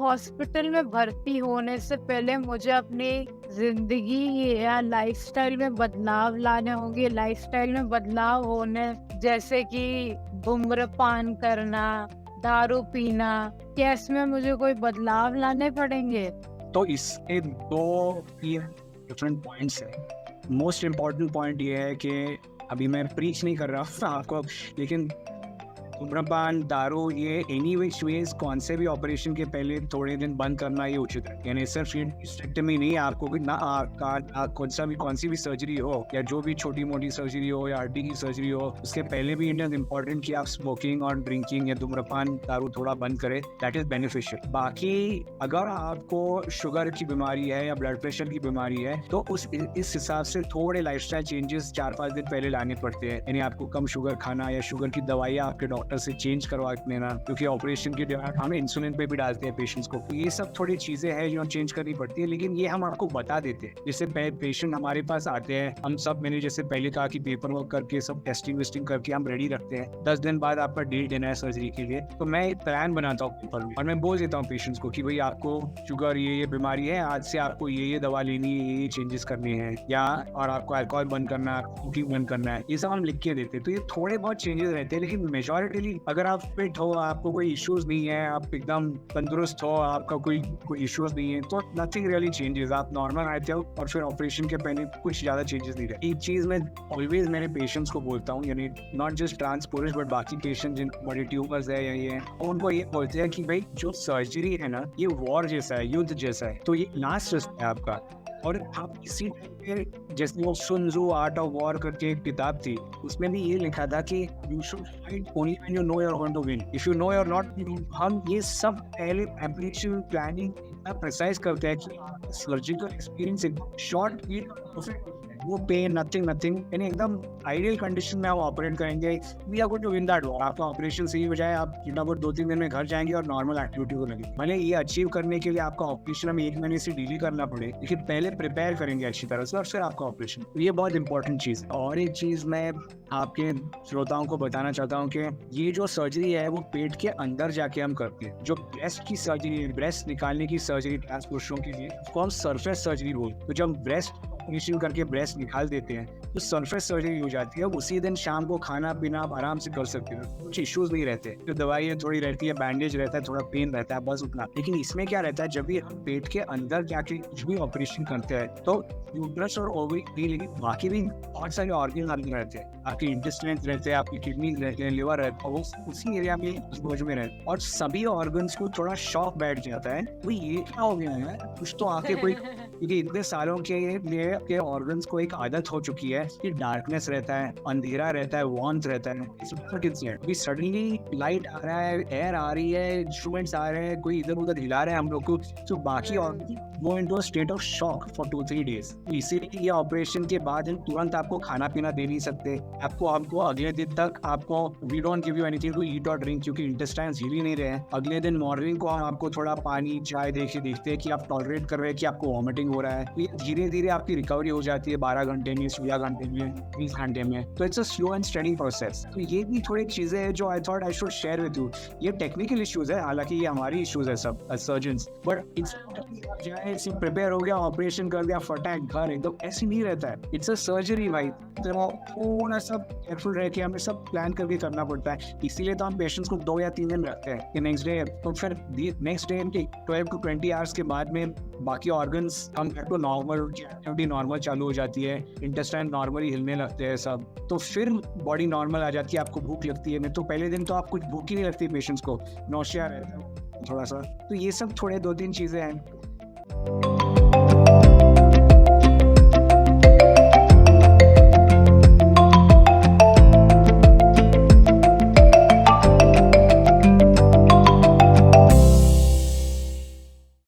Hospital में भर्ती होने से पहले मुझे अपनी ज़िंदगी या लाइफ़स्टाइल में बदलाव लाने होंगे। लाइफ़स्टाइल में बदलाव होने जैसे कि धूम्रपान करना, दारू पीना, क्या इसमें मुझे कोई बदलाव लाने पड़ेंगे? तो इसके 2-3 डिफरेंट पॉइंट्स हैं। मोस्ट इम्पॉर्टेंट पॉइंट ये है कि अभी मैं प्रीच नहीं कर रहा हूँ आपको, लेकिन धूम्रपान, दारू ये एनी विच वेज कौन से भी ऑपरेशन के पहले थोड़े दिन बंद करना ये उचित है। यानी सिर्फ हिस्टेक्टमी नहीं, आपको भी ना कौन सी भी सर्जरी हो या जो भी छोटी मोटी सर्जरी हो या हड्डी की सर्जरी हो, उसके पहले भी इट इज इम्पोर्टेंट कि आप स्मोकिंग और ड्रिंकिंग या धूम्रपान, दारू थोड़ा बंद करें। That is beneficial. बाकी अगर आपको शुगर की बीमारी है या ब्लड प्रेशर की बीमारी है तो इस हिसाब से थोड़े लाइफस्टाइल चेंजेस 4-5 दिन पहले लाने पड़ते हैं। यानी आपको कम शुगर खाना या शुगर की दवाइयाँ आपके डॉक्टर से चेंज करवा लेना, क्योंकि ऑपरेशन के दौरान हम इंसुलिन पे भी डालते हैं पेशेंट्स को। ये सब थोड़ी चीजें हैं जो चेंज करनी पड़ती है, लेकिन ये हम आपको बता देते हैं। जैसे पेशेंट हमारे पास आते हैं, हम सब, मैंने जैसे पहले कहा कि पेपर वर्क करके सब टेस्टिंग वेस्टिंग करके हम रेडी रखते हैं। 10 दिन बाद आपका डेट देना है सर्जरी के लिए, तो मैं एक प्लान बनाता हूँ पेपर में और मैं बोल देता हूँ पेशेंट्स को कि भाई आपको शुगर ये बीमारी है, आज से आपको ये दवा लेनी है, ये चेंजेस करने हैं, या और आपको अल्कोहल बंद करना है, कुकिंग बंद करना है, ये सब हम लिख के देते हैं। तो ये थोड़े बहुत चेंजेस रहते हैं, लेकिन मेजॉरिटी अगर आप फिट हो, आपको कोई इश्यूज नहीं है, आप एकदम तंदुरुस्त हो, आपका कोई इश्यूज नहीं है, तो नथिंग रियली चेंजेस। आप नॉर्मल आते हो और फिर ऑपरेशन के पहले कुछ ज्यादा चेंजेस नहीं रहते। एक चीज मैं ऑलवेज मेरे पेशेंट्स को बोलता हूँ, यानी नॉट जस्ट ट्रांस पुरुष बट बाकी पेशेंट जिनको बड़े ट्यूमर्स है या ये है, उनको ये बोलते हैं कि भाई जो सर्जरी है ना, ये वॉर जैसा है, युद्ध जैसा है, तो ये लास्ट है आपका। और आप इसी जैसे वो सुन त्जू आर्ट ऑफ वॉर करके एक किताब थी, उसमें भी ये लिखा था कि you should fight only when you know you are going to win, if you know you are not. हम ये सब पहले प्रिपरेशन प्लानिंग इतना प्रिसाइज करते हैं कि सर्जिकल एक्सपीरियंस शॉर्ट पीरियड वो पेन नथिंग यानी एकदम आइडियल कंडीशन में आप ऑपरेट करेंगे। We are going to win that war. आपका ऑपरेशन सही हो जाए, आप फटाफट 2-3 दिन में घर जाएंगे और नॉर्मल एक्टिविटी को लगे। भले ये अचीव करने के लिए आपका ऑपरेशन हमें 1 महीने से डिले करना पड़े, लेकिन पहले प्रिपेयर करेंगे अच्छी तरह से और फिर आपका ऑपरेशन। तो ये बहुत इंपॉर्टेंट चीज़ है। और एक चीज़ मैं आपके श्रोताओं को बताना चाहता हूँ कि ये जो सर्जरी है वो पेट के अंदर जाके हम करते हैं। जो ब्रेस्ट की सर्जरी है, ब्रेस्ट निकालने की सर्जरी ट्रांस पुरुषों के लिए, उसको हम सरफेस सर्जरी बोलते हैं। तो जब ब्रेस्ट ऑपरेशन करके ब्रेस्ट निकाल देते हैं तो सरफेस सर्जरी हो जाती है। उसी दिन शाम को खाना पीना आप आराम से कर सकते हो, कुछ इश्यूज नहीं रहते। जो दवाई थोड़ी रहती है, बैंडेज रहता है, थोड़ा पेन रहता है, बस उतना। लेकिन इसमें क्या रहता है, जब भी हम पेट के अंदर जाके कुछ भी ऑपरेशन करते हैं तो यूट्रस और ओवरी नहीं, लेकिन बाकी भी बहुत सारे ऑर्गन अंदर रहते हैं। आपके इंटेस्टाइन रहते हैं, आपकी किडनी रहते हैं, लिवर रहता है, वो उसी एरिया में बोझ में रहते हैं। और सभी ऑर्गन्स को थोड़ा शॉक बैठ जाता है, तो ये क्या हो गया है, कुछ तो आके कोई, क्योंकि इतने सालों के लिए ऑर्गन्स को एक आदत हो चुकी है कि डार्कनेस रहता है, अंधेरा रहता है, वार्मथ रहता है। सडनली लाइट आ रहा है, एयर आ रही है, इंस्ट्रूमेंट्स आ रहे हैं, कोई इधर उधर हिला रहा है हम लोग को, तो बाकी ऑर्गन वो into state of shock for 2-3 days. इसीलिए ये ऑपरेशन के बाद हम तुरंत आपको खाना पीना दे नहीं सकते। हमको अगले दिन तक आपको we don't give you anything to eat और ड्रिंक, क्योंकि इंटेस्टाइन्स हिल ही नहीं रहे हैं। अगले दिन मॉर्निंग को हम आपको थोड़ा पानी चाय देखते हैं कि आप टॉलरेट कर रहे हैं, कि आपको वॉमिटिंग हो रहा है। धीरे धीरे आपकी रिकवरी हो जाती है 12 घंटे में, 16 घंटे में, 20 घंटे में। तो it's a slow and study process. तो ये भी थोड़ी चीजें हैं जो I thought I should share with you. ये टेक्निकल इश्यूज है, हालांकि ये हमारी इश्यूज है सब सर्जन्स, बट इट्स प्रिपेयर हो गया, ऑपरेशन कर दिया, फटाक घर, एकदम ऐसे नहीं रहता है। इट्स अ सर्जरी भाई, तो थोड़ा सा केयरफुल रह के हमें सब प्लान करके करना पड़ता है। इसीलिए तो हम पेशेंट्स को 2 या 3 दिन रखते हैं कि नेक्स्ट डे, तो फिर नेक्स्ट डे 12 to 20 आवर्स के बाद में बाकी ऑर्गन्स हम back to normal, activity normal चालू हो जाती है, इंटेस्टाइन नॉर्मली हिलने लगते हैं सब, तो फिर बॉडी नॉर्मल आ जाती है, आपको भूख लगती है। नहीं तो पहले दिन तो आप कुछ भूख ही नहीं लगती पेशेंट्स को, नौशिया रहता है थोड़ा सा। तो ये सब थोड़े 2-3 चीज़ें हैं।